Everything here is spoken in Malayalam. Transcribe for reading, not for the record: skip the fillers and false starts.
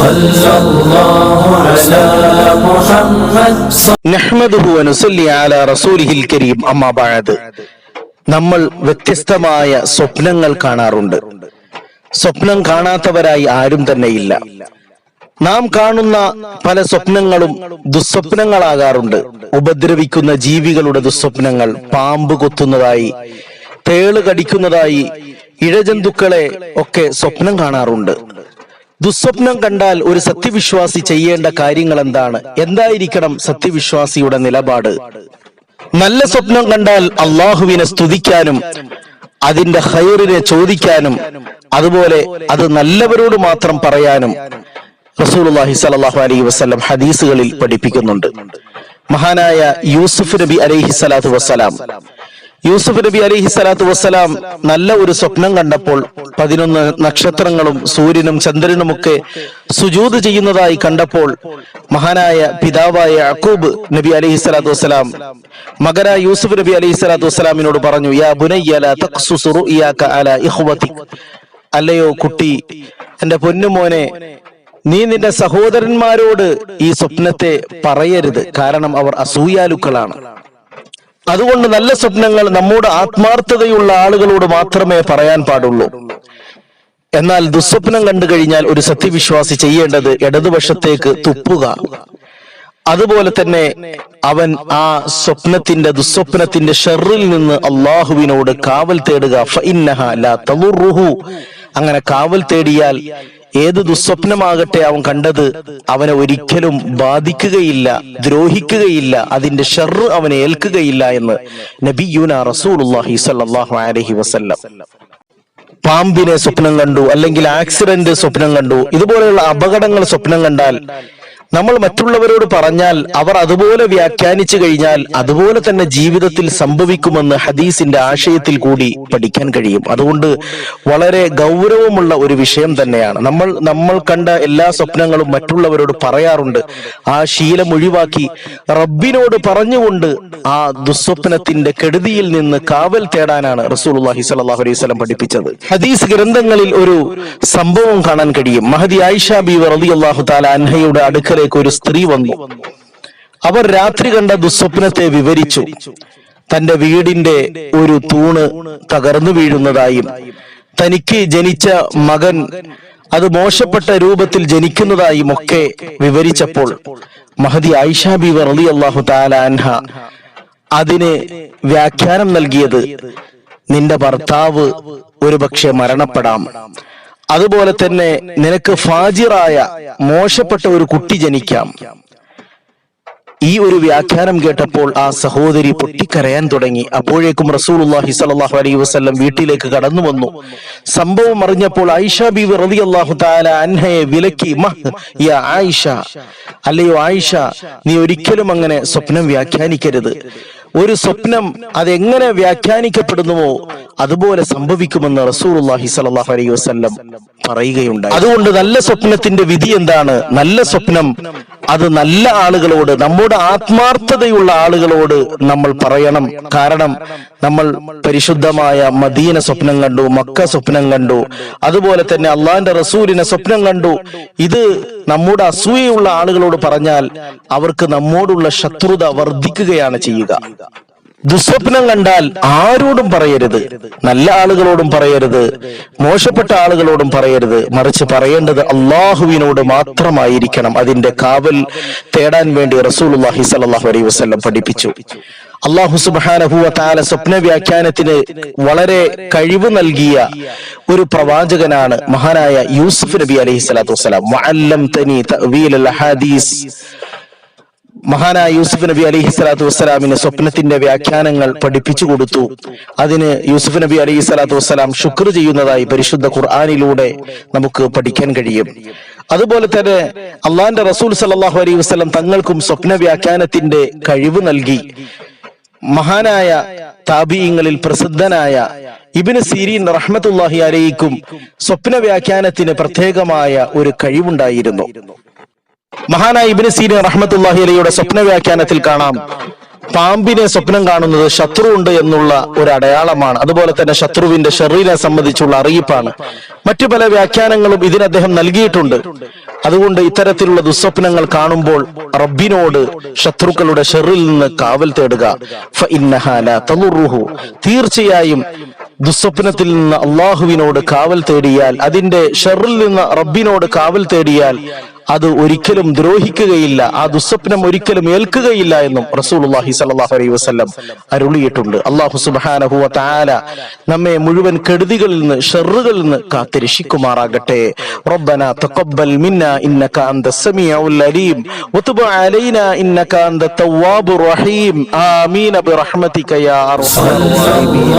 സല്ലല്ലാഹു അലാ മുഹമ്മദ് നഹ്മദുഹു വ നുസല്ലി അലാ റസൂലിഹിൽ കരീം. അമ്മാ ബഅദ്. നമ്മൾ വ്യത്യസ്തമായ സ്വപ്നങ്ങൾ കാണാറുണ്ട്. സ്വപ്നം കാണാത്തവരായി ആരും തന്നെയില്ല. നാം കാണുന്ന പല സ്വപ്നങ്ങളും ദുസ്വപ്നങ്ങളാകാറുണ്ട്. ഉപദ്രവിക്കുന്ന ജീവികളുടെ ദുസ്വപ്നങ്ങൾ, പാമ്പ് കൊത്തുന്നതായി, തേള് കടിക്കുന്നതായി, ഇഴജന്തുക്കളെ ഒക്കെ സ്വപ്നം കാണാറുണ്ട്. ദുസ്വപ്നം കണ്ടാൽ ഒരു സത്യവിശ്വാസി ചെയ്യേണ്ട കാര്യങ്ങൾ എന്താണ്? എന്തായിരിക്കണം സത്യവിശ്വാസിയുടെ നിലപാട്? നല്ല സ്വപ്നം കണ്ടാൽ അള്ളാഹുവിനെ സ്തുതിക്കാനും അതിന്റെ ഖൈറിനെ ചോദിക്കാനും അതുപോലെ അത് നല്ലവരോട് മാത്രം പറയാനും റസൂലുള്ളാഹി സ്വല്ലല്ലാഹു അലൈഹി വസല്ലം ഹദീസുകളിൽ പഠിപ്പിക്കുന്നുണ്ട്. മഹാനായ യൂസുഫ് നബി അലൈഹിസ്സലാത്തു വസ്സലാം നല്ല ഒരു സ്വപ്നം കണ്ടപ്പോൾ 11 നക്ഷത്രങ്ങളും സൂര്യനും ചന്ദ്രനുമൊക്കെ സുജൂദ് ചെയ്യുന്നതായി കണ്ടപ്പോൾ മഹാനായ പിതാവായ യാക്കൂബ് നബി അലൈഹിസ്സലാത്തു വസ്സലാം മകനായ യൂസുഫ് നബി അലൈഹിസ്സലാത്തു വസ്സലാമിനോട് പറഞ്ഞു, യാ ബുനയ്യ ലാ തഖ്സുസ് റുഇയാക അലാ ഇഖ്വതിക്. അല്ലയോ കുട്ടി, എന്റെ പൊന്നുമോനെ, നീ നിന്റെ സഹോദരന്മാരോട് ഈ സ്വപ്നത്തെ പറയരുത്, കാരണം അവർ അസൂയാലുക്കളാണ്. അതുകൊണ്ട് നല്ല സ്വപ്നങ്ങൾ നമ്മോട് ആത്മാർത്ഥതയുള്ള ആളുകളോട് മാത്രമേ പറയാൻ പാടുള്ളൂ. എന്നാൽ ദുസ്വപ്നം കണ്ടു കഴിഞ്ഞാൽ ഒരു സത്യവിശ്വാസി ചെയ്യേണ്ടത് ഇടതുവശത്തേക്ക് തുപ്പുക. അതുപോലെ തന്നെ അവൻ ആ ദുസ്വപ്നത്തിന്റെ ഷർറിൽ നിന്ന് അള്ളാഹുവിനോട് കാവൽ തേടുക. ഫഇന്നഹ ലാ തദുറുഹു. അങ്ങനെ കാവൽ തേടിയാൽ ഏത് ദുസ്വപ്നമാകട്ടെ അവൻ കണ്ടത് അവനെ ഒരിക്കലും ബാധിക്കുകയില്ല, ദ്രോഹിക്കുകയില്ല, അതിന്റെ ഷർറ് അവനെ ഏൽക്കുകയില്ല എന്ന് നബിയുനാ റസൂലുള്ളാഹി സ്വല്ലല്ലാഹു അലൈഹി വസല്ലം. പാമ്പിനെ സ്വപ്നം കണ്ടു, അല്ലെങ്കിൽ ആക്സിഡന്റ് സ്വപ്നം കണ്ടു, ഇതുപോലെയുള്ള അപകടങ്ങൾ സ്വപ്നം കണ്ടാൽ നമ്മൾ മറ്റുള്ളവരോട് പറഞ്ഞാൽ അവർ അതുപോലെ വ്യാഖ്യാനിച്ചു കഴിഞ്ഞാൽ അതുപോലെ തന്നെ ജീവിതത്തിൽ സംഭവിക്കുമെന്ന് ഹദീസിന്റെ ആശയത്തിൽ കൂടി പഠിക്കാൻ കഴിയും. അതുകൊണ്ട് വളരെ ഗൗരവമുള്ള ഒരു വിഷയം തന്നെയാണ്. നമ്മൾ കണ്ട എല്ലാ സ്വപ്നങ്ങളും മറ്റുള്ളവരോട് പറയാറുണ്ട്. ആ ശീലം ഒഴിവാക്കി റബ്ബിനോട് പറഞ്ഞുകൊണ്ട് ആ ദുസ്വപ്നത്തിന്റെ കെടുതിയിൽ നിന്ന് കാവൽ തേടാനാണ് റസൂലുള്ളാഹി സ്വല്ലല്ലാഹു അലൈഹി വസല്ലം പഠിപ്പിച്ചത്. ഹദീസ് ഗ്രന്ഥങ്ങളിൽ ഒരു സംഭവം കാണാൻ കഴിയും. മഹദി ആയിഷ ബീവി റളിയല്ലാഹു തആല അൻഹയുടെ അടുക്കൽ ഒരു സ്ത്രീ വന്നു. അവർ രാത്രി കണ്ട ദുസ്വപ്നത്തെ വിവരിച്ചു. തന്റെ വീടിന്റെ ഒരു തൂണ് തകർന്നു വീഴുന്നതായും തനിക്ക് ജനിച്ച മകൻ അത് മോശപ്പെട്ട രൂപത്തിൽ ജനിക്കുന്നതായും ഒക്കെ വിവരിച്ചപ്പോൾ മഹദി ആയിഷ ബീവി റളിയല്ലാഹു തആല അൻഹ അതിന് വ്യാഖ്യാനം നൽകിയത്, നിന്റെ ഭർത്താവ് ഒരുപക്ഷെ മരണപ്പെടാം, അതുപോലെ തന്നെ നിനക്ക് ഫാജിറായ മോശപ്പെട്ട ഒരു കുട്ടി ജനിക്കാം. ഈ ഒരു വ്യാഖ്യാനം കേട്ടപ്പോൾ ആ സഹോദരി പൊട്ടിക്കരയാൻ തുടങ്ങി. അപ്പോഴേക്കും റസൂലുള്ളാഹി സ്വല്ലല്ലാഹു അലൈഹി വസല്ലം വീട്ടിലേക്ക് കടന്നു വന്നു. സംഭവം അറിഞ്ഞപ്പോൾ ആയിഷ ബീവി റളിയല്ലാഹു തആല അൻഹയെ വിലക്കി, യാ ആയിഷ, അല്ലയോ ആയിഷ, നീ ഒരിക്കലും അങ്ങനെ സ്വപ്നം വ്യാഖ്യാനിക്കരുത്. ഒരു സ്വപ്നം അതെങ്ങനെ വ്യാഖ്യാനിക്കപ്പെടുന്നുവോ അതുപോലെ സംഭവിക്കുമെന്ന് റസൂലുള്ളാഹി സ്വല്ലല്ലാഹു അലൈഹി വസല്ലം പറയുകയുണ്ടായി. അതുകൊണ്ട് നല്ല സ്വപ്നത്തിന്റെ വിധി എന്താണ്? നല്ല സ്വപ്നം അത് നല്ല ആളുകളോട്, നമ്മുടെ ആത്മാർത്ഥതയുള്ള ആളുകളോട് നമ്മൾ പറയണം. കാരണം നമ്മൾ പരിശുദ്ധമായ മദീന സ്വപ്നം കണ്ടു, മക്ക സ്വപ്നം കണ്ടു, അതുപോലെ തന്നെ അള്ളാഹിന്റെ റസൂലിനെ സ്വപ്നം കണ്ടു. ഇത് നമ്മുടെ അസൂയയുള്ള ആളുകളോട് പറഞ്ഞാൽ അവർക്ക് നമ്മോടുള്ള ശത്രുത വർദ്ധിക്കുകയാണ് ചെയ്യുക. ദുസ്വപ്നം കണ്ടാൽ ആരോടും പറയരുത്, നല്ല ആളുകളോടും പറയരുത്, മോശപ്പെട്ട ആളുകളോടും പറയരുത്. മറിച്ച് പറയേണ്ടത് അള്ളാഹുവിനോട് മാത്രമായിരിക്കണം. അതിന്റെ കാവൽ തേടാൻ വേണ്ടി റസൂലുള്ളാഹി സ്വല്ലല്ലാഹു അലൈഹി വസല്ലം പഠിപ്പിച്ചു. അല്ലാഹു സുബ്ഹാനഹു വ തആല സ്വപ്ന വ്യാഖ്യാനത്തിന് വളരെ കഴിവ് നൽകിയ ഒരു പ്രവാചകനാണ് മഹാനായ യൂസുഫ് നബി അലൈഹിസ്സലാത്തു വസ്സലാം. വഅല്ലംതനി തഅ്വീലൽ അഹാദീസ്. മഹാനായ യൂസുഫ് നബി അലൈഹിസ്സലാത്തു വസ്സലാമിന് സ്വപ്നത്തിന്റെ വ്യാഖ്യാനങ്ങൾ പഠിപ്പിച്ചു കൊടുത്തു. അതിന് യൂസുഫ് നബി അലൈഹിസ്സലാത്തു വസ്സലാം ശുക്ർ ചെയ്യുന്നതായി പരിശുദ്ധ ഖുർആനിലൂടെ നമുക്ക് പഠിക്കാൻ കഴിയും. അതുപോലെ തന്നെ അള്ളാഹിന്റെ റസൂൽ സല്ലല്ലാഹു അലൈഹി വസല്ലം തങ്ങൾക്കും സ്വപ്ന വ്യാഖ്യാനത്തിന്റെ കഴിവ് നൽകി. മഹാനായ താബിഈങ്ങളിൽ പ്രസിദ്ധനായ ഇബ്നു സീരീൻ റഹ്മത്തുള്ളാഹി അലൈഹിക്കും സ്വപ്ന വ്യാഖ്യാനത്തിന് പ്രത്യേകമായ ഒരു കഴിവുണ്ടായിരുന്നു. മഹാനായ ഇബ്നു സീരീൻ റഹ്മത്തുള്ളാഹി അലൈഹിയുടെ സ്വപ്ന വ്യാഖ്യാനത്തിൽ കാണാം, പാമ്പിനെ സ്വപ്നം കാണുന്നത് ശത്രു ഉണ്ട് എന്നുള്ള ഒരു അടയാളമാണ്. അതുപോലെ തന്നെ ശത്രുവിന്റെ ഷെറിനെ സംബന്ധിച്ചുള്ള അറിയിപ്പാണ്. മറ്റു പല വ്യാഖ്യാനങ്ങളും ഇതിന് അദ്ദേഹം നൽകിയിട്ടുണ്ട്. അതുകൊണ്ട് ഇത്തരത്തിലുള്ള ദുസ്വപ്നങ്ങൾ കാണുമ്പോൾ റബ്ബിനോട് ശത്രുക്കളുടെ ഷെറിൽ നിന്ന് കാവൽ തേടുക. ഫഇന്നഹാ ലാ തദുറുഹു, തീർച്ചയായും ദുസ്വപ്നത്തിൽ നിന്ന് അള്ളാഹുവിനോട് കാവൽ തേടിയാൽ, അതിന്റെ ഷെറിൽ നിന്ന് റബ്ബിനോട് കാവൽ തേടിയാൽ അത് ഒരിക്കലും ദ്രോഹിക്കുകയില്ല, ആ ദുസ്വപ്നം ഒരിക്കലും ഏൽക്കുകയില്ല എന്നും റസൂലുള്ളാഹി സ്വല്ലല്ലാഹു അലൈഹി വസല്ലം അരുളിയിട്ടുണ്ട്. അല്ലാഹു സുബ്ഹാനഹു വ തആല നമ്മെ മുഴുവൻ കെടുതികളിൽ നിന്ന് ഷർറുകളിൽ നിന്ന് കാത്തുരക്ഷിക്കുമാറാകട്ടെ. റബ്ബനാ തഖബ്ബൽ മിന്നാ ഇന്നക അൻതസ് സമീഉൽ അലീം വതുബ് അലൈനാ ഇന്നക അൻതത് തവ്വാബുർ റഹീം. ആമീൻ ബിറഹ്മതിക യാ അർഹമർ റഹീമീൻ.